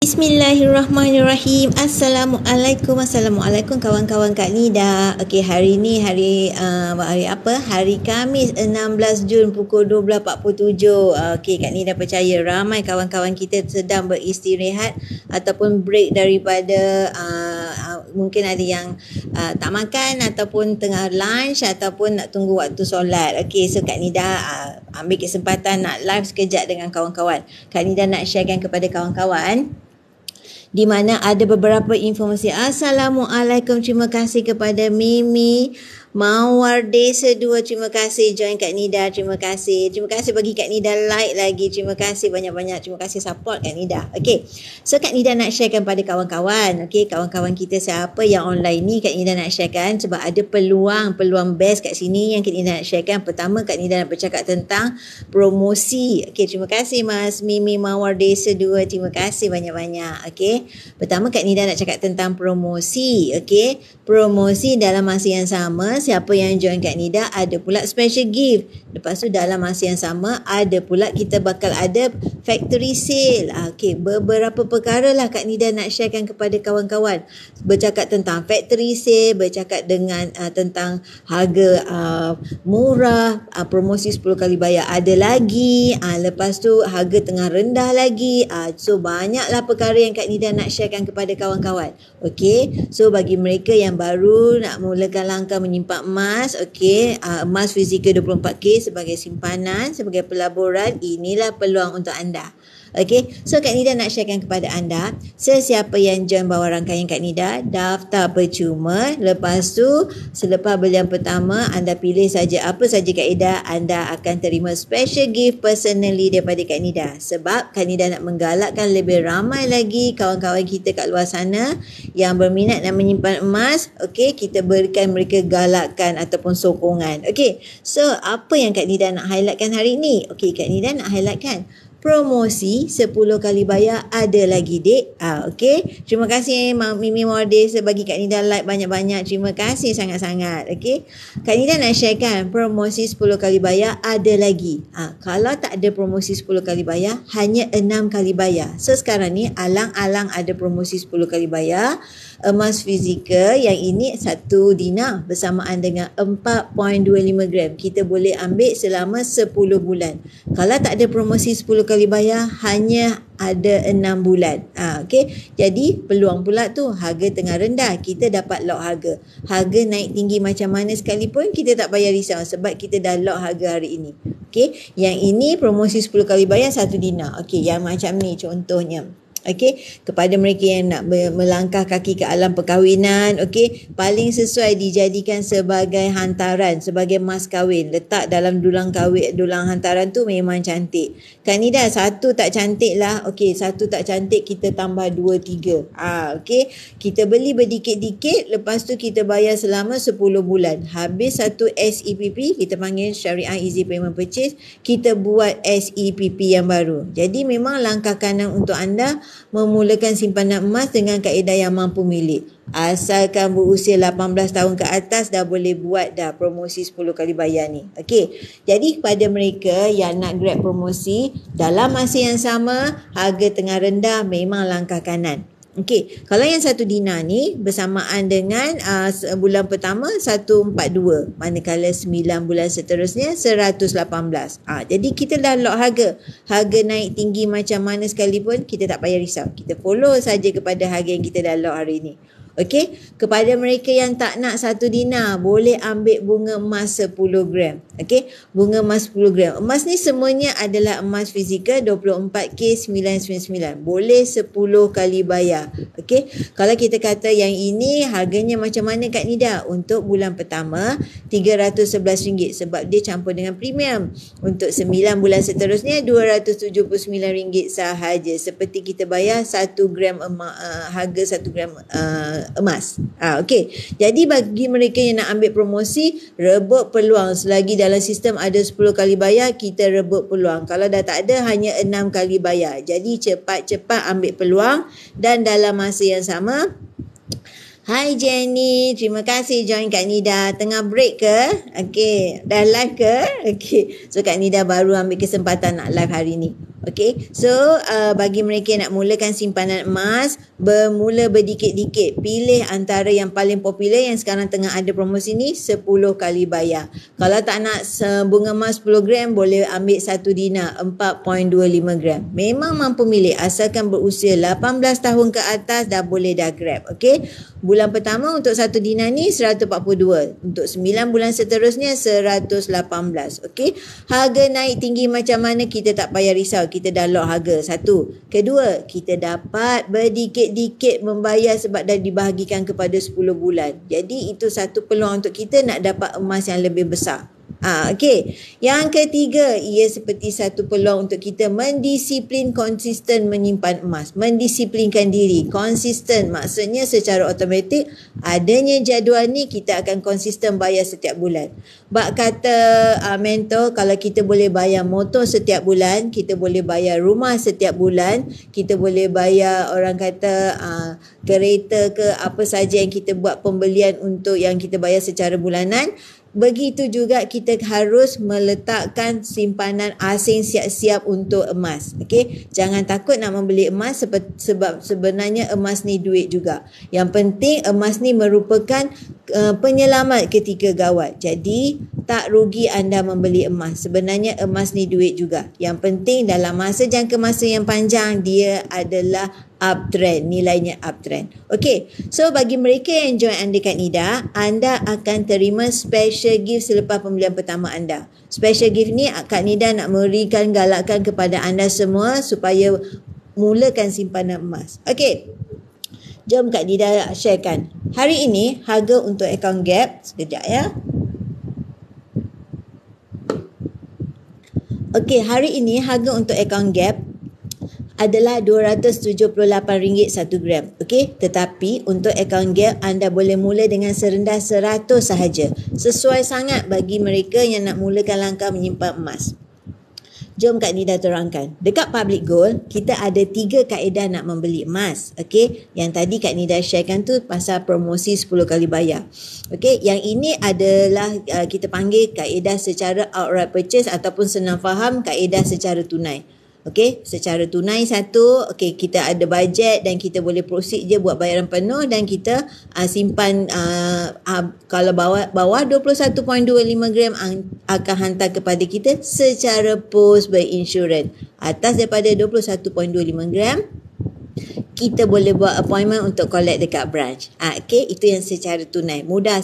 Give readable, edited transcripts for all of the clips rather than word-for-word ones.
Bismillahirrahmanirrahim. Assalamualaikum kawan-kawan Kak Nida. Okey, hari ni hari apa? Hari Khamis 16 Jun pukul 12.47. Okey, Kak Nida percaya ramai kawan-kawan kita sedang beristirahat ataupun break daripada mungkin ada yang tak makan ataupun tengah lunch ataupun nak tunggu waktu solat. Okey, so Kak Nida ambil kesempatan nak live sekejap dengan kawan-kawan. Kak Nida nak sharekan kepada kawan-kawan di mana ada beberapa informasi. Assalamualaikum, terima kasih kepada Mimi Mawar Desa 2, terima kasih join Kak Nida, terima kasih bagi Kak Nida like lagi, terima kasih banyak-banyak, terima kasih support Kak Nida. Okey, so Kak Nida nak sharekan pada kawan-kawan. Okey, kawan-kawan kita siapa yang online ni Kak Nida nak sharekan sebab ada peluang best kat sini yang Kak Nida nak sharekan. Pertama, Kak Nida nak bercakap tentang promosi. Okey, terima kasih Mas Mimi Mawar Desa 2, terima kasih banyak-banyak. Okey, pertama Kak Nida nak cakap tentang promosi. Okey, promosi dalam masa yang sama, siapa yang join Kak Nida ada pula special gift. Lepas tu dalam masa yang sama ada pula kita bakal ada factory sale. Okey, beberapa perkara lah Kak Nida nak sharekan kepada kawan-kawan. Bercakap tentang factory sale, bercakap dengan tentang harga murah, promosi 10 kali bayar ada lagi. Lepas tu harga tengah rendah lagi. So banyaklah perkara yang Kak Nida nak sharekan kepada kawan-kawan. Okey, so bagi mereka yang baru nak mulakan langkah menyimpan emas, okey, emas fizikal 24K sebagai simpanan, sebagai pelaburan, inilah peluang untuk anda. Okey, so Kak Nida nak sharekan kepada anda, sesiapa yang join bawah rangkaian Kak Nida, daftar percuma. Lepas tu, selepas belian pertama, anda pilih saja apa saja kaedah, anda akan terima special gift personally daripada Kak Nida. Sebab Kak Nida nak menggalakkan lebih ramai lagi kawan-kawan kita kat luar sana yang berminat nak menyimpan emas. Okey, kita berikan mereka galakan ataupun sokongan. Okey, so apa yang Kak Nida nak highlightkan hari ni? Okey, Kak Nida nak highlightkan promosi 10 kali bayar ada lagi, dek. Okey. Terima kasih Mimi Morde sebagi Kak Nida like banyak-banyak. Terima kasih sangat-sangat. Okey. Kak Nida nak sharekan promosi 10 kali bayar ada lagi. Kalau tak ada promosi 10 kali bayar, hanya 6 kali bayar. So sekarang ni alang-alang ada promosi 10 kali bayar. Emas fizikal yang ini 1 dinar bersamaan dengan 4.25 gram. Kita boleh ambil selama 10 bulan. Kalau tak ada promosi 10 kali bayar, hanya ada 6 bulan. Okey. Jadi peluang pula tu harga tengah rendah, kita dapat lock harga. Harga naik tinggi macam mana sekalipun kita tak payah risau sebab kita dah lock harga hari ini. Okey. Yang ini promosi 10 kali bayar 1 dinar. Okey, yang macam ni contohnya. Okey, kepada mereka yang nak melangkah kaki ke alam perkahwinan, okey, paling sesuai dijadikan sebagai hantaran, sebagai mas kahwin. Letak dalam dulang kahwin, dulang hantaran tu memang cantik. Kak Nida satu tak cantik lah. Okey, satu tak cantik kita tambah 2, 3. Okey, kita beli berdikit-dikit, lepas tu kita bayar selama 10 bulan. Habis satu SEPP, kita panggil Syariah Easy Payment Purchase, kita buat SEPP yang baru. Jadi memang langkah kanan untuk anda memulakan simpanan emas dengan kaedah yang mampu milik. Asalkan berusia 18 tahun ke atas dah boleh buat dah promosi 10 kali bayar ni. Okey. Jadi kepada mereka yang nak grab promosi dalam masa yang sama, harga tengah rendah, memang langkah kanan. Okey, kalau yang 1 dinar ni bersamaan dengan bulan pertama 142, manakala 9 bulan seterusnya 118. Jadi kita dah lock harga. Harga naik tinggi macam mana sekalipun kita tak payah risau. Kita follow saja kepada harga yang kita dah lock hari ini. Okey, kepada mereka yang tak nak 1 dinar, boleh ambil bunga emas 10 gram. Okey, bunga emas 10 gram. Emas ni semuanya adalah emas fizikal 24K999. Boleh 10 kali bayar. Okey, kalau kita kata yang ini harganya macam mana Kak Nida? Untuk bulan pertama RM311 sebab dia campur dengan premium. Untuk 9 bulan seterusnya RM279 sahaja. Seperti kita bayar 1 gram harga 1 gram emas. Okey. Jadi bagi mereka yang nak ambil promosi, rebut peluang. Selagi dalam sistem ada 10 kali bayar, kita rebut peluang. Kalau dah tak ada, hanya 6 kali bayar. Jadi cepat-cepat ambil peluang dan dalam masa yang sama. Hai Jenny, terima kasih join Kak Nida. Tengah break ke? Okey, dah live ke? Okey. So Kak Nida baru ambil kesempatan nak live hari ni. Okay, so bagi mereka yang nak mulakan simpanan emas, bermula berdikit-dikit. Pilih antara yang paling popular yang sekarang tengah ada promosi ni, 10 kali bayar. Kalau tak nak bunga emas 10 gram, boleh ambil 1 dinar, 4.25 gram. Memang mampu milik, asalkan berusia 18 tahun ke atas dah boleh dah grab. Okay, bulan pertama untuk 1 dinar ni 142. Untuk 9 bulan seterusnya 118. Okay, harga naik tinggi macam mana kita tak payah risau, kita dah lock harga. Satu. Kedua, kita dapat berdikit-dikit membayar sebab dah dibahagikan kepada 10 bulan. Jadi itu satu peluang untuk kita nak dapat emas yang lebih besar. Okey. Yang ketiga, ia seperti satu peluang untuk kita mendisiplin konsisten menyimpan emas. Mendisiplinkan diri. Konsisten maksudnya secara automatik adanya jadual ni kita akan konsisten bayar setiap bulan. Bak kata mentor, kalau kita boleh bayar motor setiap bulan, kita boleh bayar rumah setiap bulan, kita boleh bayar orang kata kereta ke apa saja yang kita buat pembelian untuk yang kita bayar secara bulanan. Begitu juga kita harus meletakkan simpanan asing siap-siap untuk emas. Okey, jangan takut nak membeli emas sebab sebenarnya emas ni duit juga. Yang penting emas ni merupakan penyelamat ketika gawat. Jadi tak rugi anda membeli emas. Sebenarnya emas ni duit juga. Yang penting dalam masa jangka masa yang panjang dia adalah uptrend, nilainya uptrend. Okey, so bagi mereka yang join anda kat NIDA, anda akan terima special gift selepas pembelian pertama anda. Special gift ni Kak NIDA nak memberikan galakan kepada anda semua supaya mulakan simpanan emas. Okey, jom Kak NIDA sharekan. Hari ini harga untuk akaun Gap, sekejap ya. Okey, hari ini harga untuk akaun Gap adalah RM278 1 gram. Okey, tetapi untuk akaun Gap anda boleh mula dengan serendah 100 sahaja. Sesuai sangat bagi mereka yang nak mulakan langkah menyimpan emas. Jom Kak Nida terangkan. Dekat Public Gold, kita ada 3 kaedah nak membeli emas. Okey, yang tadi Kak Nida sharekan tu pasal promosi 10 kali bayar. Okey, yang ini adalah kita panggil kaedah secara outright purchase ataupun senang faham kaedah secara tunai. Okey, secara tunai satu, okey kita ada bajet dan kita boleh proceed je buat bayaran penuh dan kita simpan kalau bawah 21.25 gram akan hantar kepada kita secara post berinsurans. Atas daripada 21.25 gram kita boleh buat appointment untuk collect dekat branch. Okey, itu yang secara tunai. Mudah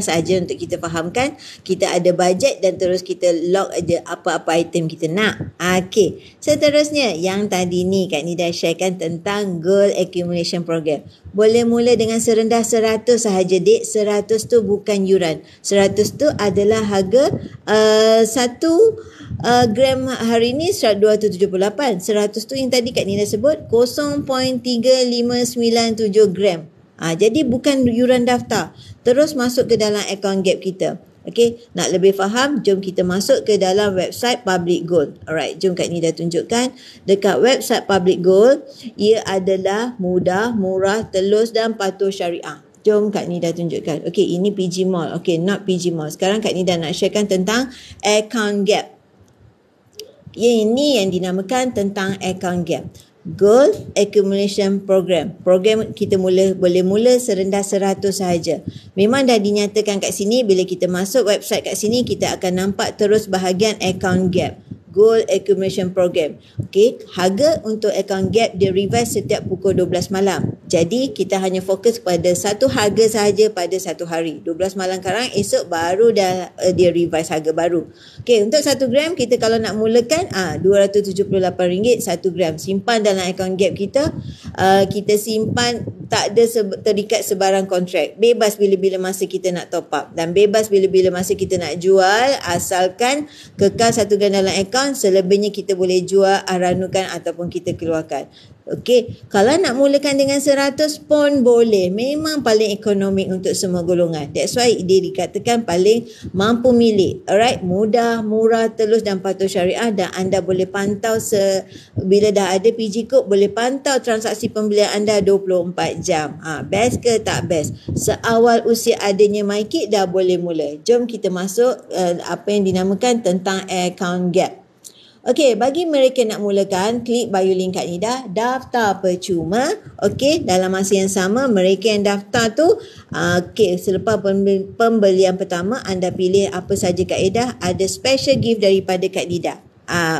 saja untuk kita fahamkan. Kita ada bajet dan terus kita lock aja apa-apa item kita nak. Okey, seterusnya yang tadi ni Kak Nida sharekan tentang Gold Accumulation Program. Boleh mula dengan serendah 100 sahaja, Dek. 100 tu bukan yuran. 100 tu adalah harga 1 gram hari ni 278. 100 tu yang tadi Kak Nina sebut 0.3597 gram. Jadi bukan yuran daftar. Terus masuk ke dalam akaun Gap kita. Okey, nak lebih faham, jom kita masuk ke dalam website Public Gold. Alright, jom Kak Nida tunjukkan. Dekat website Public Gold, ia adalah mudah, murah, telus dan patuh syariah. Jom Kak Nida tunjukkan. Okey, ini PG Mall. Okey, not PG Mall. Sekarang Kak Nida nak sharekan tentang akaun Gap. Ini yang dinamakan tentang akaun Gap. Gold Accumulation Program. Program kita boleh mula serendah 100 sahaja. Memang dah dinyatakan kat sini, bila kita masuk website kat sini, kita akan nampak terus bahagian akaun Gap. Gold Accumulation Program. Okey, harga untuk akaun Gap dia revise setiap pukul 12 malam. Jadi kita hanya fokus pada satu harga sahaja pada satu hari. 12 malam sekarang, esok baru dah dia revise harga baru. Okey, untuk 1 gram kita kalau nak mulakan RM278 1 gram. Simpan dalam akaun Gap kita. Kita simpan, tak ada terikat sebarang kontrak. Bebas bila-bila masa kita nak top up dan bebas bila-bila masa kita nak jual, asalkan kekal 1 gram dalam akaun. Selebihnya kita boleh jual, ranukan ataupun kita keluarkan. Okey, kalau nak mulakan dengan 100 pun boleh. Memang paling ekonomik untuk semua golongan. That's why dia dikatakan paling mampu milik. Alright, mudah, murah, telus dan patuh syariah, dan anda boleh pantau bila dah ada PG Code, boleh pantau transaksi pembelian anda 24 jam. Best ke tak best? Seawal usia adanya MyKit dah boleh mula. Jom kita masuk apa yang dinamakan tentang akaun Gap. Okey, bagi mereka nak mulakan, klik bio link kat Nida, daftar percuma. Okey, dalam masa yang sama, mereka yang daftar tu, selepas pembelian pertama, anda pilih apa saja kaedah, ada special gift daripada Kak Nida.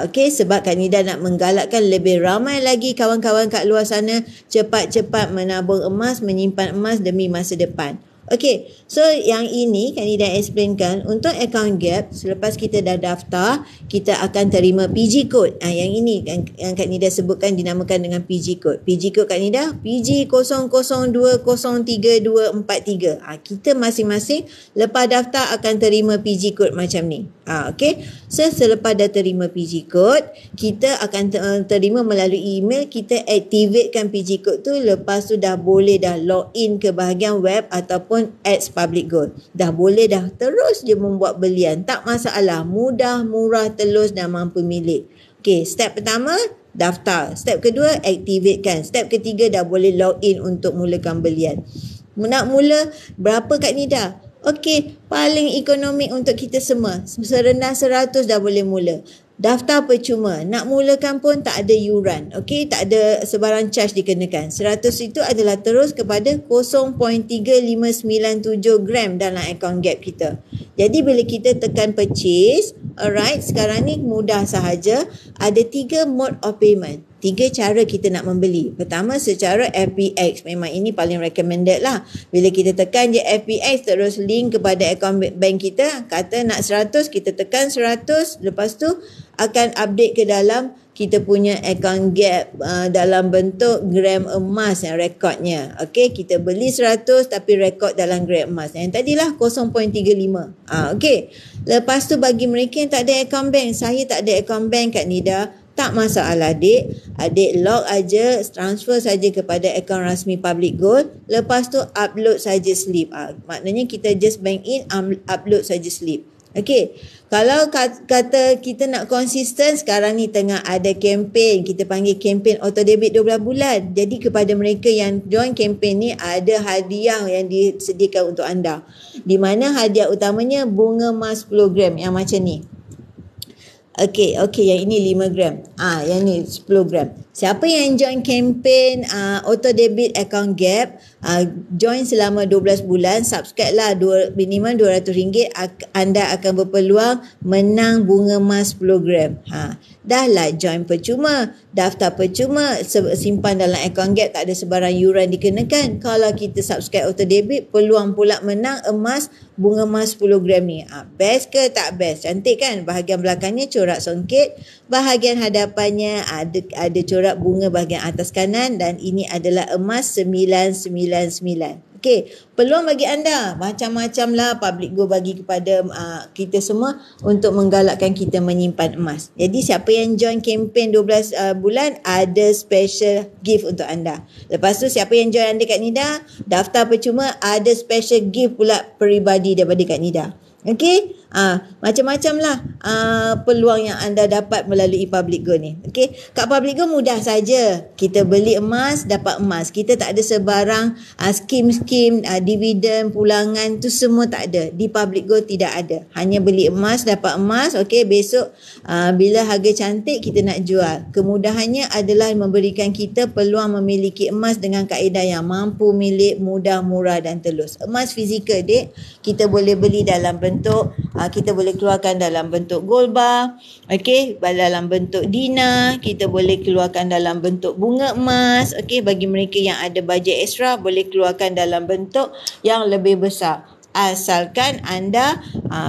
Okey, sebab Kak Nida nak menggalakkan lebih ramai lagi kawan-kawan kat luar sana cepat-cepat menabung emas, menyimpan emas demi masa depan. Okey, so yang ini Kak Nida explainkan untuk account gap, selepas kita dah daftar, kita akan terima PG code. Yang ini yang Kak Nida sebutkan dinamakan dengan PG code. PG code Kak Nida, PG00203243. Kita masing-masing lepas daftar akan terima PG code macam ni. Okey, so selepas dah terima PG code, kita akan terima melalui email, kita activatekan PG code tu, lepas tu dah boleh dah login ke bahagian web ataupun ads public goal. Dah boleh dah terus je membuat belian. Tak masalah. Mudah, murah, telus dan mampu milik. Okey, step pertama, daftar. Step kedua, activatekan. Step ketiga, dah boleh login untuk mulakan belian. Nak mula berapa Kak Nida? Okey, paling ekonomik untuk kita semua. Serendah 100 dah boleh mula. Daftar percuma. Nak mulakan pun tak ada yuran. Okey, tak ada sebarang charge dikenakan. 100 itu adalah terus kepada 0.3597 gram dalam akaun gap kita. Jadi bila kita tekan purchase, alright, sekarang ni mudah sahaja. Ada 3 mode of payment. 3 cara kita nak membeli. Pertama, secara FPX. Memang ini paling recommended lah. Bila kita tekan je FPX, terus link kepada akaun bank kita. Kata nak 100, kita tekan 100. Lepas tu akan update ke dalam kita punya akaun gap dalam bentuk gram emas yang rekodnya. Okey, kita beli 100 tapi rekod dalam gram emas. Yang tadilah 0.35. Okey. Lepas tu bagi mereka yang tak ada akaun bank, saya tak ada akaun bank Kak Nida, tak masalah adik. Adik log aja, transfer saja kepada akaun rasmi Public Gold. Lepas tu upload saja slip. Maknanya kita just bank in, upload saja slip. Okey. Kalau kata kita nak konsisten, sekarang ni tengah ada kempen. Kita panggil kempen auto debit 12 bulan. Jadi kepada mereka yang join kempen ni, ada hadiah yang disediakan untuk anda. Di mana hadiah utamanya bunga emas 10 gram yang macam ni. Okey, yang ini 5 gram. Yang ni 10 gram. Siapa yang join kempen auto debit account gap, join selama 12 bulan, subscribe lah minimum RM200, anda akan berpeluang menang bunga emas 10 gram. Dah lah join percuma, daftar percuma, simpan dalam account gap, tak ada sebarang yuran dikenakan. Kalau kita subscribe auto debit, peluang pula menang emas, bunga emas 10 gram ni. Best ke tak best? Cantik kan? Bahagian belakangnya corak songket, bahagian hadapannya ada corak bunga bahagian atas kanan, dan ini adalah emas 999. Okey, peluang bagi anda macam-macam lah Public Gold bagi kepada kita semua untuk menggalakkan kita menyimpan emas. Jadi siapa yang join kempen 12 bulan, ada special gift untuk anda. Lepas tu siapa yang join anda Kak Nida, daftar percuma, ada special gift pula peribadi daripada Kak Nida. Okey, macam-macam lah peluang yang anda dapat melalui Public Gold ni. Okey, kat Public Gold mudah saja. Kita beli emas, dapat emas. Kita tak ada sebarang skim-skim, dividen, pulangan tu semua tak ada. Di Public Gold tidak ada. Hanya beli emas, dapat emas. Okey, besok bila harga cantik kita nak jual. Kemudahannya adalah memberikan kita peluang memiliki emas dengan kaedah yang mampu milik, mudah, murah dan telus. Emas fizikal dek, kita boleh beli dalam bentuk, kita boleh keluarkan dalam bentuk gold bar, okey, dalam bentuk dinar, kita boleh keluarkan dalam bentuk bunga emas, okey, bagi mereka yang ada bajet ekstra boleh keluarkan dalam bentuk yang lebih besar. Asalkan anda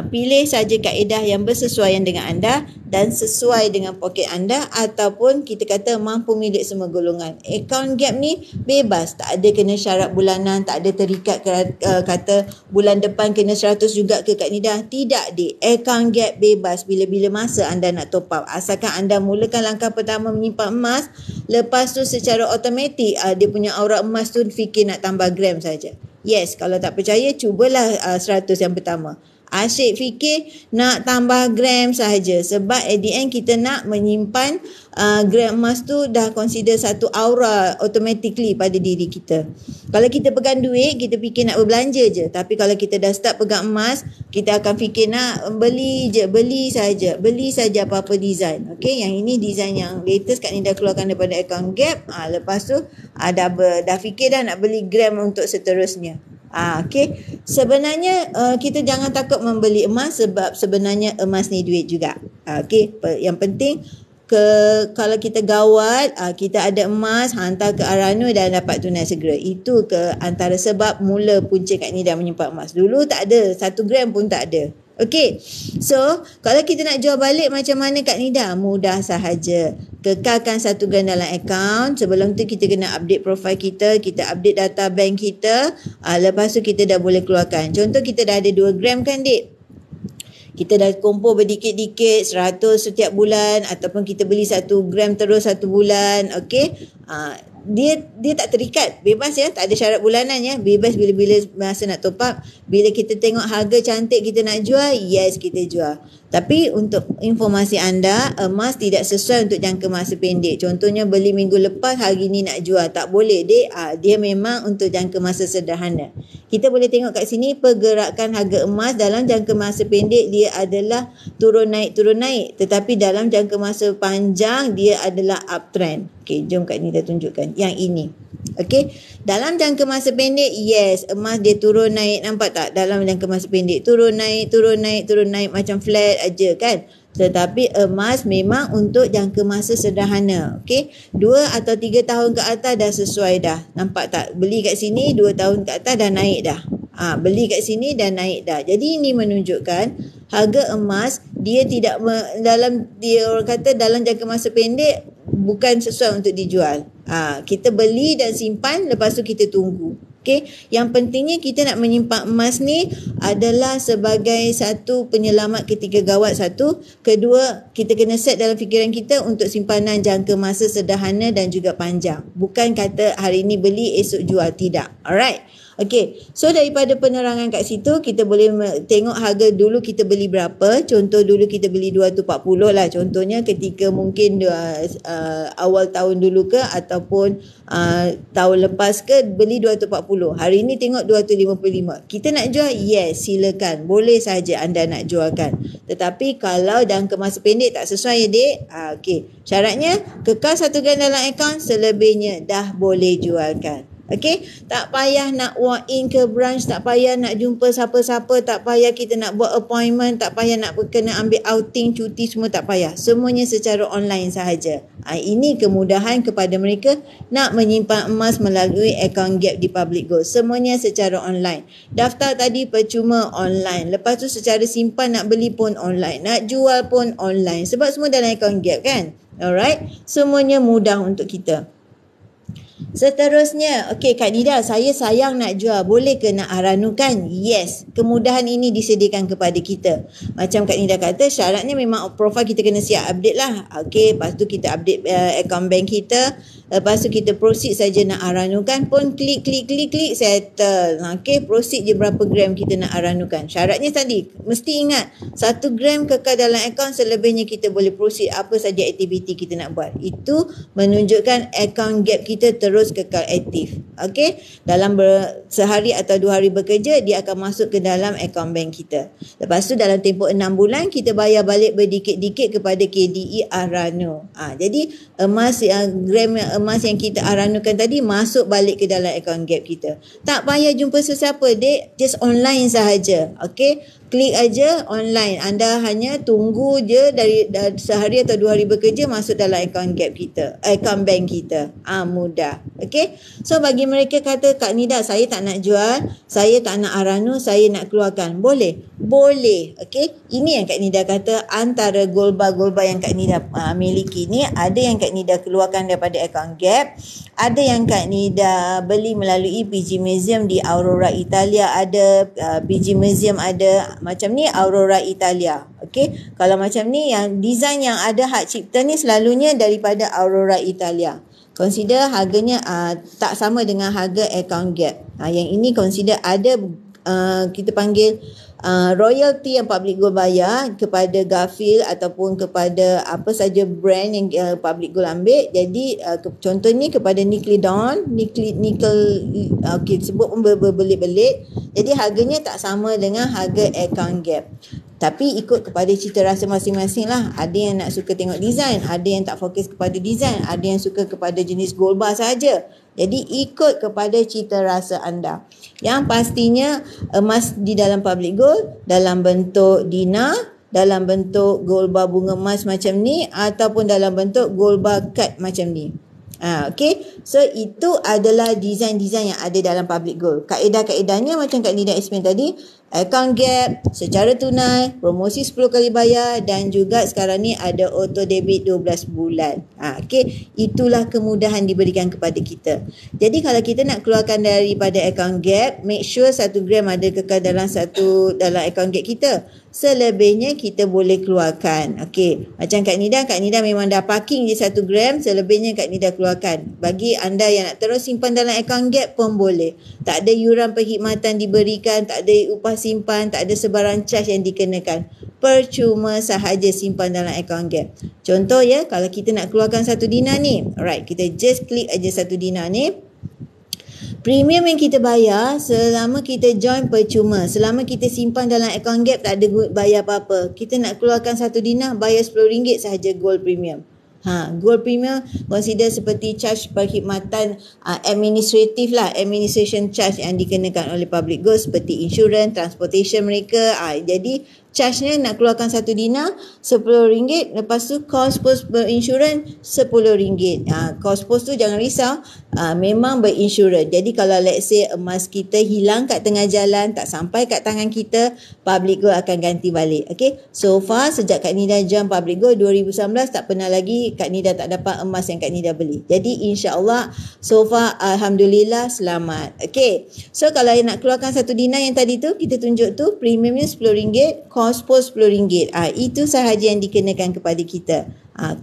pilih saja kaedah yang bersesuaian dengan anda dan sesuai dengan poket anda, ataupun kita kata mampu milik semua golongan. Account gap ni bebas, tak ada kena syarat bulanan, tak ada terikat kata bulan depan kena 100 juga ke Kak Nida. Tidak dek, account gap bebas bila-bila masa anda nak top up. Asalkan anda mulakan langkah pertama menyimpan emas, lepas tu secara automatik dia punya aura emas tu fikir nak tambah gram saja. Yes, kalau tak percaya, cubalah 100 yang pertama. Asyik fikir nak tambah gram sahaja. Sebab at the end kita nak menyimpan gram emas tu dah consider satu aura automatically pada diri kita. Kalau kita pegang duit, kita fikir nak berbelanja je. Tapi kalau kita dah start pegang emas, kita akan fikir nak beli je, beli saja apa-apa design. Okay, yang ini design yang latest Kak Nida keluarkan daripada account Gap. Lepas tu dah fikir dah nak beli gram untuk seterusnya. Okay. Sebenarnya kita jangan takut membeli emas sebab sebenarnya emas ni duit juga. Okay. Yang penting kalau kita gawat, kita ada emas, hantar ke Arano dan dapat tunai segera. Itu ke antara sebab mula punca Kak Nida menyimpan emas. Dulu tak ada, 1 gram pun tak ada. Okay, so kalau kita nak jual balik macam mana Kak Nida? Mudah sahaja. Kekalkan 1 gram dalam akaun. Sebelum tu kita kena update profile kita, kita update data bank kita. Lepas tu kita dah boleh keluarkan. Contoh kita dah ada 2 gram kan Dik? Kita dah kumpul berdikit-dikit 100 setiap bulan ataupun kita beli 1 gram terus 1 bulan. Okay, dia tak terikat, bebas ya, tak ada syarat bulanan ya, bebas bila-bila masa nak top up. Bila kita tengok harga cantik kita nak jual, yes kita jual. Tapi untuk informasi anda, emas tidak sesuai untuk jangka masa pendek. Contohnya beli minggu lepas, hari ni nak jual, tak boleh Dek. Dia memang untuk jangka masa sederhana. Kita boleh tengok kat sini pergerakan harga emas dalam jangka masa pendek dia adalah turun naik. Tetapi dalam jangka masa panjang dia adalah uptrend. Okey, jom Kak Nida tunjukkan yang ini. Okey, dalam jangka masa pendek, yes, emas dia turun naik, nampak tak? Dalam jangka masa pendek turun naik macam flat aja kan. Tetapi emas memang untuk jangka masa sederhana. Okey, 2 atau 3 tahun ke atas dah sesuai dah. Nampak tak? Beli kat sini 2 tahun ke atas dah naik dah. Beli kat sini dah naik dah. Jadi ini menunjukkan harga emas dia tidak dia orang kata dalam jangka masa pendek bukan sesuai untuk dijual. Kita beli dan simpan, lepas tu kita tunggu. Okay, yang pentingnya kita nak menyimpan emas ni adalah sebagai satu penyelamat ketika gawat satu. Kedua, kita kena set dalam fikiran kita untuk simpanan jangka masa sederhana dan juga panjang. Bukan kata hari ni beli esok jual, tidak. Alright. Okay, so daripada penerangan kat situ kita boleh tengok harga dulu kita beli berapa. Contoh dulu kita beli 240 lah contohnya, ketika mungkin awal tahun dulu ke ataupun tahun lepas ke beli 240. Hari ni tengok 255. Kita nak jual? Yes, silakan. Boleh saja anda nak jualkan. Tetapi kalau jangka masa pendek tak sesuai ya Dek, okay, syaratnya kekal 1 gram dalam akaun, selebihnya dah boleh jualkan. Okay, tak payah nak walk in ke branch, tak payah nak jumpa siapa-siapa, tak payah kita nak buat appointment, tak payah nak kena ambil outing, cuti, semua tak payah. Semuanya secara online sahaja. Ini kemudahan kepada mereka nak menyimpan emas melalui akaun Gap di Public Gold. Semuanya secara online. Daftar tadi percuma online. Lepas tu secara simpan nak beli pun online, nak jual pun online. Sebab semua dalam akaun Gap kan. Alright, semuanya mudah untuk kita. Seterusnya, okey Kak Nida, saya sayang nak jual, boleh ke nak aranukan? Yes, kemudahan ini disediakan kepada kita. Macam Kak Nida kata, syaratnya memang profil kita kena siap update lah. Okey, lepas tu kita update akaun bank kita. Lepas tu kita proceed saja nak aranukan pun klik settle. Okey, proceed je berapa gram kita nak aranukan. Syaratnya tadi, mesti ingat 1 gram kekal dalam akaun, selebihnya kita boleh proceed apa saja aktiviti kita nak buat. Itu menunjukkan akaun Gap kita terus kekal aktif. Okey, dalam sehari atau 2 hari bekerja dia akan masuk ke dalam akaun bank kita. Lepas tu dalam tempoh 6 bulan kita bayar balik berdikit-dikit kepada KDE Arano. Jadi gram emas yang kita aranukan tadi masuk balik ke dalam akaun Gap kita. Tak payah jumpa sesiapa Dek, just online sahaja. Okey, klik aja online. Anda hanya tunggu je dari sehari atau 2 hari bekerja masuk dalam akaun Gap kita, akaun bank kita. Mudah. Okey, so bagi mereka kata Kak Nida, saya tak nak jual, saya tak nak aranu, saya nak keluarkan, boleh? Boleh. Okey, ini yang Kak Nida kata antara gold bar yang Kak Nida miliki ni, ada yang Kak Nida keluarkan daripada akaun Gap, ada yang Kak Nida beli melalui PG Museum di Aurora Italia, ada PG Museum ada macam ni Aurora Italia. Okey, kalau macam ni yang design yang ada hak cipta ni selalunya daripada Aurora Italia. Consider harganya tak sama dengan harga akaun Gap. Yang ini consider ada kita panggil royalty yang Public Gold bayar kepada Garfield ataupun kepada apa saja brand yang Public Gold ambil. Jadi contohnya kepada Nickelodeon, okey, sebut pun berbelit-belit. Jadi harganya tak sama dengan harga account gap. Tapi ikut kepada cita rasa masing-masing lah. Ada yang nak suka tengok design, ada yang tak fokus kepada design, ada yang suka kepada jenis gold bar saja. Jadi ikut kepada cita rasa anda. Yang pastinya emas di dalam Public Gold dalam bentuk dinar, dalam bentuk gold bar bunga emas macam ni, ataupun dalam bentuk gold bar card macam ni. Okay, so itu adalah design-design yang ada dalam Public Gold. Kaedah-kaedahnya macam Kak Nida explain tadi, account gap, secara tunai, promosi 10 kali bayar, dan juga sekarang ni ada auto debit 12 bulan. Okay, itulah kemudahan diberikan kepada kita. Jadi kalau kita nak keluarkan daripada account gap, make sure 1 gram ada kekal dalam account gap kita. Selebihnya kita boleh keluarkan. Okey, macam Kak Nida memang dah parking je 1 gram, selebihnya Kak Nida keluarkan. Bagi anda yang nak terus simpan dalam account gap pun boleh. Tak ada yuran perkhidmatan diberikan, tak ada upah simpan, tak ada sebarang charge yang dikenakan. Percuma sahaja simpan dalam account gap. Contoh ya, kalau kita nak keluarkan 1 dinar ni, alright, kita just klik aja 1 dinar ni. Premium yang kita bayar selama kita join percuma. Selama kita simpan dalam account gap tak ada bayar apa-apa. Kita nak keluarkan 1 dinar, bayar RM10 sahaja gold premium. Gold premium consider seperti charge perkhidmatan administratif lah, administration charge yang dikenakan oleh Public Gold seperti insurans, transportation mereka. Jadi charge-nya nak keluarkan 1 dinar RM10, lepas tu cost post berinsurans RM10. Cost post tu jangan risau, memang berinsurans. Jadi kalau let's say emas kita hilang kat tengah jalan, tak sampai kat tangan kita, Public Gold akan ganti balik. Okay, so far sejak Kak Nida join Public Gold 2019 tak pernah lagi Kak Nida tak dapat emas yang Kak Nida beli. Jadi insya-Allah so far alhamdulillah selamat. Okay, so kalau nak keluarkan 1 dinar yang tadi tu kita tunjuk tu, premiumnya RM10, cost post RM10. Itu sahaja yang dikenakan kepada kita.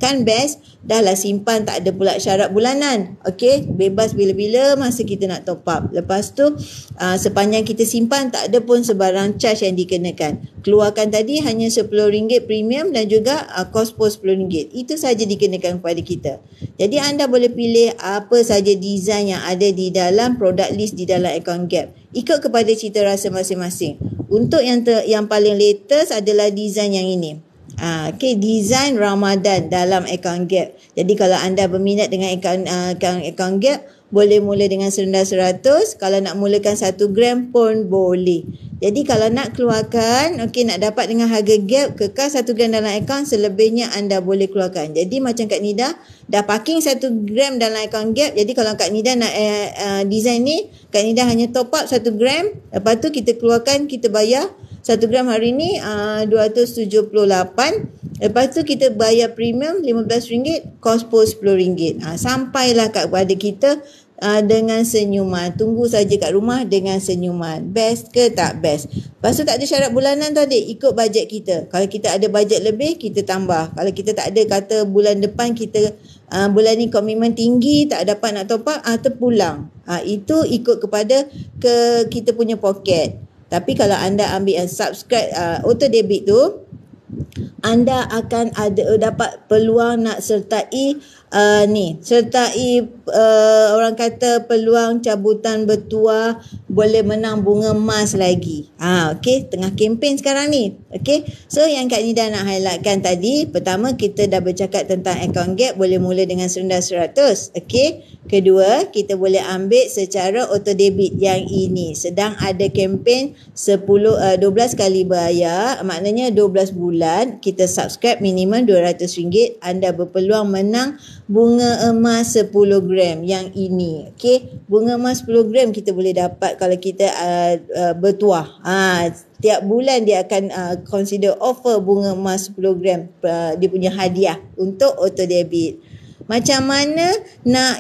Kan best, dah lah simpan, tak ada pula syarat bulanan. Okay, bebas bila-bila masa kita nak top up. Lepas tu sepanjang kita simpan tak ada pun sebarang charge yang dikenakan. Keluarkan tadi hanya RM10 premium dan juga cost post RM10. Itu saja dikenakan kepada kita. Jadi anda boleh pilih apa saja design yang ada di dalam product list di dalam account gap. Ikut kepada cita rasa masing-masing. Untuk yang paling latest adalah design yang ini. Okay, design Ramadan dalam account gap. Jadi kalau anda berminat dengan account gap, boleh mula dengan serendah 100. Kalau nak mulakan 1 gram pun boleh. Jadi kalau nak keluarkan, okay, nak dapat dengan harga gap, kekal 1 gram dalam account, selebihnya anda boleh keluarkan. Jadi macam Kak Nida dah parking 1 gram dalam account gap. Jadi kalau Kak Nida nak design ni, Kak Nida hanya top up 1 gram. Lepas tu kita keluarkan, kita bayar 1 gram hari ni RM278. Lepas tu kita bayar premium RM15, cost post RM10. Sampailah kepada kita dengan senyuman. Tunggu saja kat rumah dengan senyuman. Best ke tak best? Lepas tu tak ada syarat bulanan tu adik, ikut bajet kita. Kalau kita ada bajet lebih, kita tambah. Kalau kita tak ada, kata bulan depan kita bulan ni komitmen tinggi, tak dapat nak top up, terpulang. Itu ikut kepada kita punya poket. Tapi kalau anda ambil yang subscribe auto debit tu, anda akan dapat peluang nak sertai orang kata peluang cabutan bertuah, boleh menang bunga emas lagi. Okey, tengah kempen sekarang ni. Okey, so yang Kak Nida nak highlightkan tadi, pertama kita dah bercakap tentang account gap, boleh mula dengan serendah 100. Okey, kedua kita boleh ambil secara auto debit yang ini. Sedang ada kempen 12 kali bayar, maknanya 12 bulan kita subscribe minimum RM200, anda berpeluang menang bunga emas 10 gram yang ini. Okey, bunga emas 10 gram kita boleh dapat kalau kita bertuah. Tiap bulan dia akan consider offer bunga emas 10 gram dia punya hadiah untuk auto debit. Macam mana nak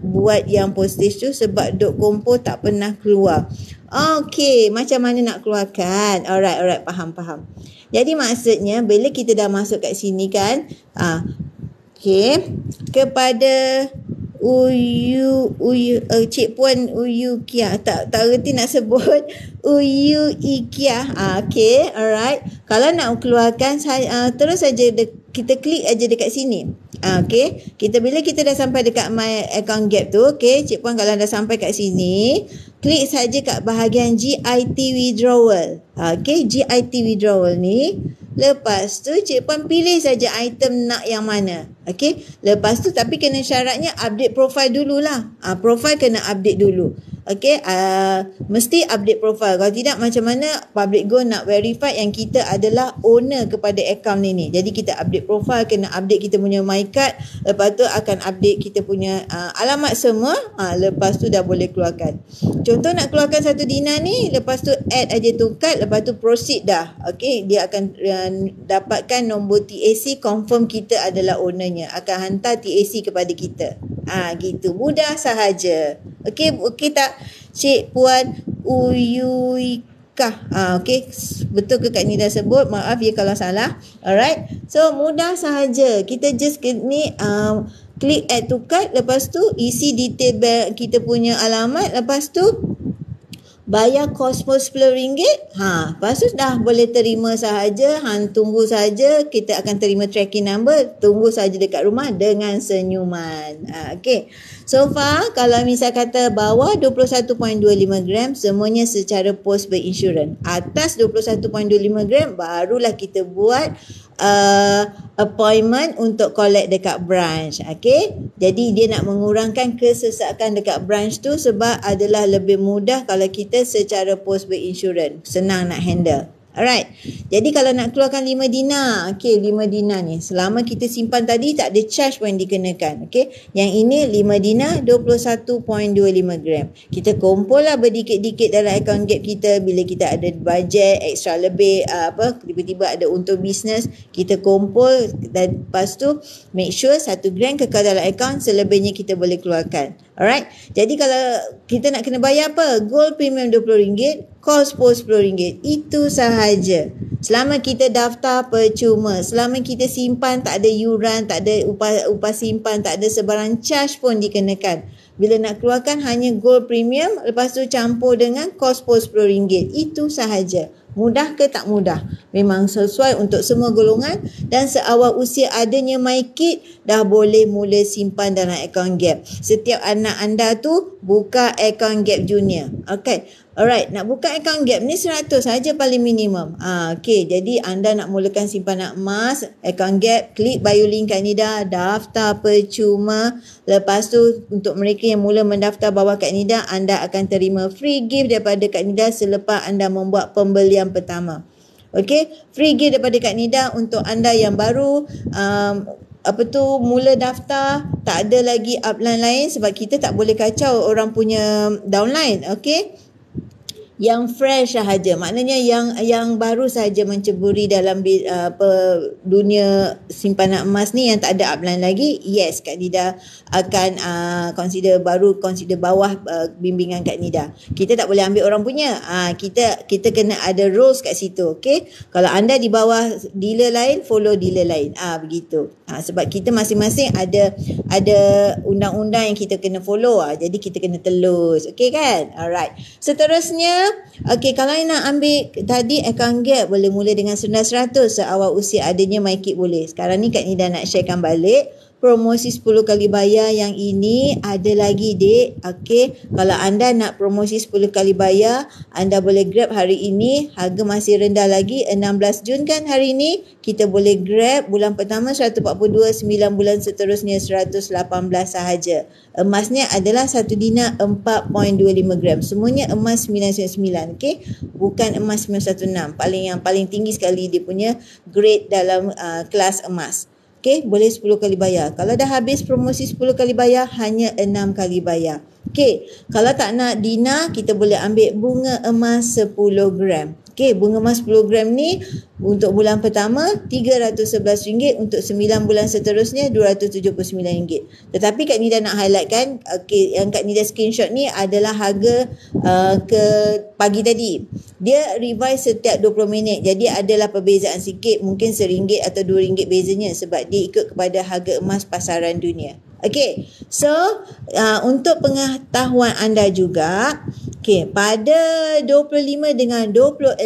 buat yang postage tu, sebab duk kompo tak pernah keluar. Okey, macam mana nak keluarkan? Alright, faham. Jadi maksudnya bila kita dah masuk kat sini kan, okey, kepada Cik Puan Uyu Kia, tak reti nak sebut. Uyu Ikia. Okay, alright. Kalau nak keluarkan, terus saja kita klik aja dekat sini. Okay, bila kita dah sampai dekat my account gap tu, okay, Cik Puan kalau dah sampai kat sini, klik saja kat bahagian GIT withdrawal. Okay, GIT withdrawal ni. Lepas tu Cik Puan pilih saja item nak yang mana. Okay. Lepas tu tapi kena syaratnya update profile dululah. Profile kena update dulu. Okay. Mesti update profile. Kalau tidak macam mana Public Go nak verify yang kita adalah owner kepada account ni. Jadi kita update profile, kena update kita punya MyCard. Lepas tu akan update kita punya alamat semua. Lepas tu dah boleh keluarkan. Contoh nak keluarkan 1 dinar ni, lepas tu add aja tu card, lepas tu proceed dah. Okay. Dia akan dapatkan nombor TAC, confirm kita adalah ownernya, akan hantar TAC kepada kita. Gitu, mudah sahaja. Okey tak Cik Puan Uyuika? Okey, betul ke Kak Nida sebut? Maaf ya kalau salah. Alright, so mudah sahaja. Kita just ni klik add to cart, lepas tu isi detail kita punya alamat, lepas tu bayar kos pos RM10. Lepas tu dah boleh terima sahaja. Tunggu saja, kita akan terima tracking number. Tunggu saja dekat rumah dengan senyuman. Okay. So far, kalau misal kata bawah 21.25 gram, semuanya secara post berinsurans. Atas 21.25 gram, barulah kita buat appointment untuk collect dekat branch. Okay. Jadi dia nak mengurangkan kesesakan dekat branch tu sebab adalah lebih mudah kalau kita secara post berinsurans. Senang nak handle. Alright. Jadi kalau nak keluarkan 5 dinar. Okay, 5 dinar ni. Selama kita simpan tadi tak ada charge pun dikenakan. Okay. Yang ini 5 dinar 21.25 gram. Kita kumpul lah berdikit-dikit dalam account gap kita. Bila kita ada budget extra lebih, tiba-tiba ada untung bisnes, kita kumpul dan lepas tu make sure 1 gram kekal dalam account, selebihnya kita boleh keluarkan. Alright. Jadi kalau kita nak kena bayar apa? Gold premium RM20, kos pos RM10. Itu sahaja. Selama kita daftar percuma, selama kita simpan tak ada yuran, tak ada upah simpan, tak ada sebarang charge pun dikenakan. Bila nak keluarkan hanya gold premium, lepas tu campur dengan kos pos RM10. Itu sahaja. Mudah ke tak mudah? Memang sesuai untuk semua golongan dan seawal usia adanya MyKid dah boleh mula simpan dalam account gap. Setiap anak anda tu buka account gap junior. Okay. Alright, nak buka account gap ni 100 saja paling minimum. Okay, jadi anda nak mulakan simpanan emas, account gap, klik bio link Kak Nida, daftar percuma. Lepas tu untuk mereka yang mula mendaftar bawah Kak Nida, anda akan terima free gift daripada Kak Nida selepas anda membuat pembelian pertama. Okay, free gift daripada Kak Nida untuk anda yang baru mula daftar, tak ada lagi upline lain sebab kita tak boleh kacau orang punya downline. Okay, yang fresh sahaja, maknanya yang baru sahaja menceburi dalam dunia simpanan emas ni yang tak ada upline lagi. Yes, Kak Nida akan consider bawah bimbingan Kak Nida. Kita tak boleh ambil orang punya. Kita kena ada rules kat situ. Okay, kalau anda di bawah dealer lain, follow dealer lain. Begitu. Sebab kita masing-masing ada undang-undang yang kita kena follow. Jadi kita kena telus. Okay kan? Alright. Seterusnya, okay, kalau nak ambil tadi account gap boleh mula dengan 900 seawal usia adanya MyKid boleh. Sekarang ni Kak Nida nak sharekan balik promosi 10 kali bayar yang ini ada lagi, dek. Okay, kalau anda nak promosi 10 kali bayar, anda boleh grab hari ini. Harga masih rendah lagi, 16 Jun kan hari ini. Kita boleh grab bulan pertama 142, 9 bulan seterusnya 118 sahaja. Emasnya adalah 1 dinar 4.25 gram. Semuanya emas 999, okay? Bukan emas 916. Yang paling tinggi sekali dia punya grade dalam kelas emas. Okay, boleh 10 kali bayar. Kalau dah habis promosi 10 kali bayar, hanya 6 kali bayar. Okay, kalau tak nak dinar, kita boleh ambil bunga emas 10 gram. Okay, bunga emas 10 gram ni untuk bulan pertama RM311, untuk 9 bulan seterusnya RM279. Tetapi Kak Nida nak highlightkan, okay, yang Kak Nida screenshot ni adalah harga ke pagi tadi. Dia revise setiap 20 minit. Jadi adalah perbezaan sikit, mungkin RM1 atau RM2 bezanya sebab dia ikut kepada harga emas pasaran dunia. Okey, so untuk pengetahuan anda juga, okey, pada 25 dengan 26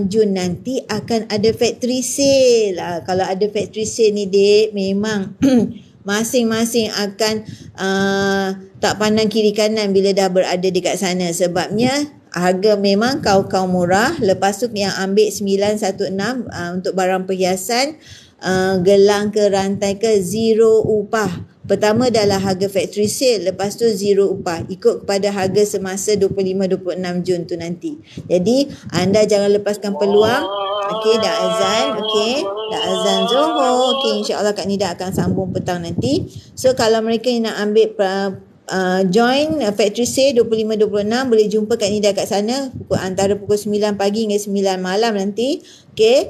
Jun nanti akan ada factory sale. Kalau ada factory sale ni dek, memang masing-masing akan tak pandang kiri kanan bila dah berada dekat sana. Sebabnya harga memang kau murah. Lepas tu yang ambil 916 untuk barang perhiasan, gelang ke rantai ke, zero upah. Pertama adalah harga factory sale, lepas tu zero upah, ikut kepada harga semasa 25-26 Jun tu nanti. Jadi anda jangan lepaskan peluang. Okey, dah azan. Okey, dah azan Zohor. Okey, insya-Allah Kak Nida akan sambung petang nanti. So kalau mereka yang nak ambil join factory sale 25-26, boleh jumpa Kak Nida kat sana antara pukul 9 pagi hingga 9 malam nanti. Okay,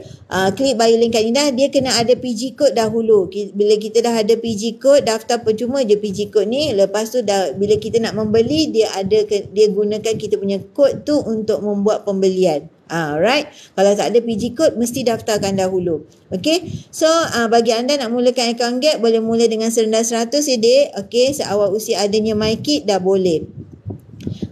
klik bio link Kak Nida. Dia kena ada PG code dahulu. Bila kita dah ada PG code, daftar percuma je PG code ni. Lepas tu bila kita nak membeli, dia gunakan kita punya code tu untuk membuat pembelian. Alright, kalau tak ada PG code mesti daftarkan dahulu. Okay, so bagi anda nak mulakan account Gap, boleh mula dengan serendah 100 ya dek. Okay, seawal usia adanya MyKit dah boleh.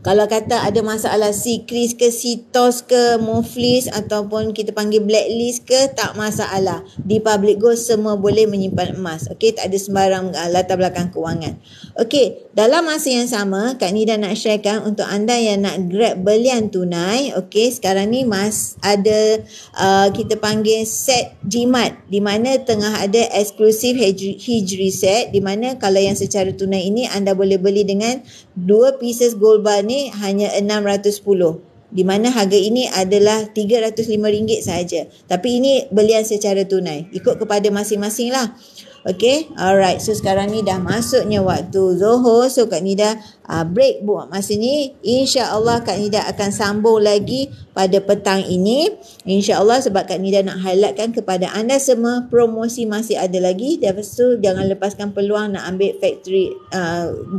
Kalau kata ada masalah Sikris ke, Sitos ke, Muflis ataupun kita panggil blacklist ke, tak masalah. Di Public Gold semua boleh menyimpan emas. Okey, tak ada sembarang latar belakang kewangan. Okey, dalam masa yang sama, Kak Nida nak sharekan untuk anda yang nak grab belian tunai. Okey, sekarang ni ada kita panggil set jimat, di mana tengah ada eksklusif Hijri set, di mana kalau yang secara tunai ini anda boleh beli dengan 2 pieces gold bar ni hanya 610, di mana harga ini adalah RM305 sahaja. Tapi ini belian secara tunai, ikut kepada masing-masing lah. Okay, alright. So sekarang ni dah masuknya waktu Zohor. So Kak Nida break buat masa ni. InsyaAllah Kak Nida akan sambung lagi pada petang ini. InsyaAllah, sebab Kak Nida nak highlightkan kepada anda semua, promosi masih ada lagi. Lepas tu jangan lepaskan peluang nak ambil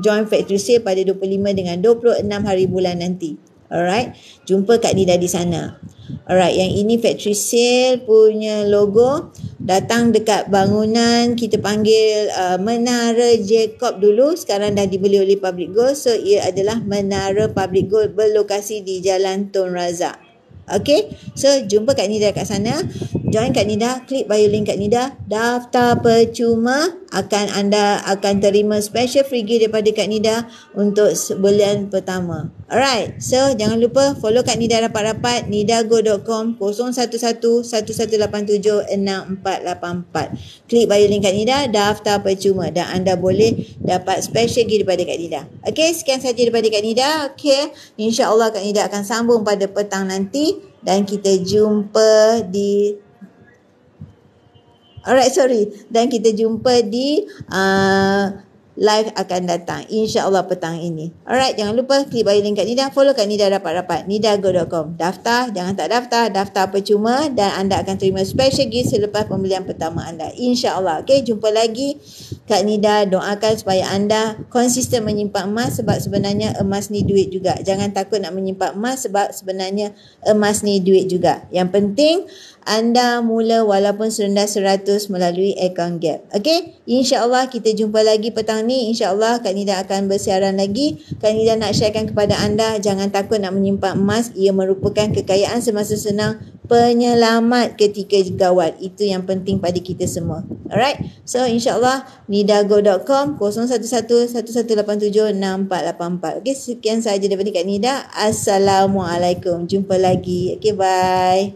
join factory sale pada 25 dengan 26 hari bulan nanti. Alright, jumpa Kak Nida di sana. Alright, yang ini factory sale punya logo. Datang dekat bangunan kita panggil Menara Jacob dulu, sekarang dah dibeli oleh Public Gold. So ia adalah Menara Public Gold berlokasi di Jalan Tun Razak. Okay, so jumpa Kak Nida kat sana. Join Kak Nida, klik bio link Kak Nida, daftar percuma. Anda akan terima special free gift daripada Kak Nida untuk sebulan pertama. Alright, so jangan lupa follow Kak Nida rapat-rapat, nidago.com 0111876484. Klik bio link Kak Nida, daftar percuma dan anda boleh dapat special gift daripada Kak Nida. Okay, sekian saja daripada Kak Nida. Okay, insyaAllah Kak Nida akan sambung pada petang nanti dan kita jumpa di dan kita jumpa di live akan datang, InsyaAllah petang ini. Alright, jangan lupa klik bio link Kak Nida, follow Kak Nida rapat-rapat, nidago.com. Daftar, jangan tak daftar percuma dan anda akan terima special gift selepas pembelian pertama anda, InsyaAllah. Okay, jumpa lagi. Kak Nida doakan supaya anda konsisten menyimpan emas, sebab sebenarnya emas ni duit juga. Jangan takut nak menyimpan emas, sebab sebenarnya emas ni duit juga. Yang penting anda mula walaupun serendah 100 melalui akaun Gap. Okay, InsyaAllah kita jumpa lagi petang ni. InsyaAllah Kak Nida akan bersiaran lagi. Kak Nida nak sharekan kepada anda, jangan takut nak menyimpan emas. Ia merupakan kekayaan semasa senang, penyelamat ketika gawat. Itu yang penting pada kita semua. Alright, so insyaAllah nidago.com 0111876484. Okay, sekian sahaja daripada Kak Nida. Assalamualaikum, jumpa lagi. Okay, bye.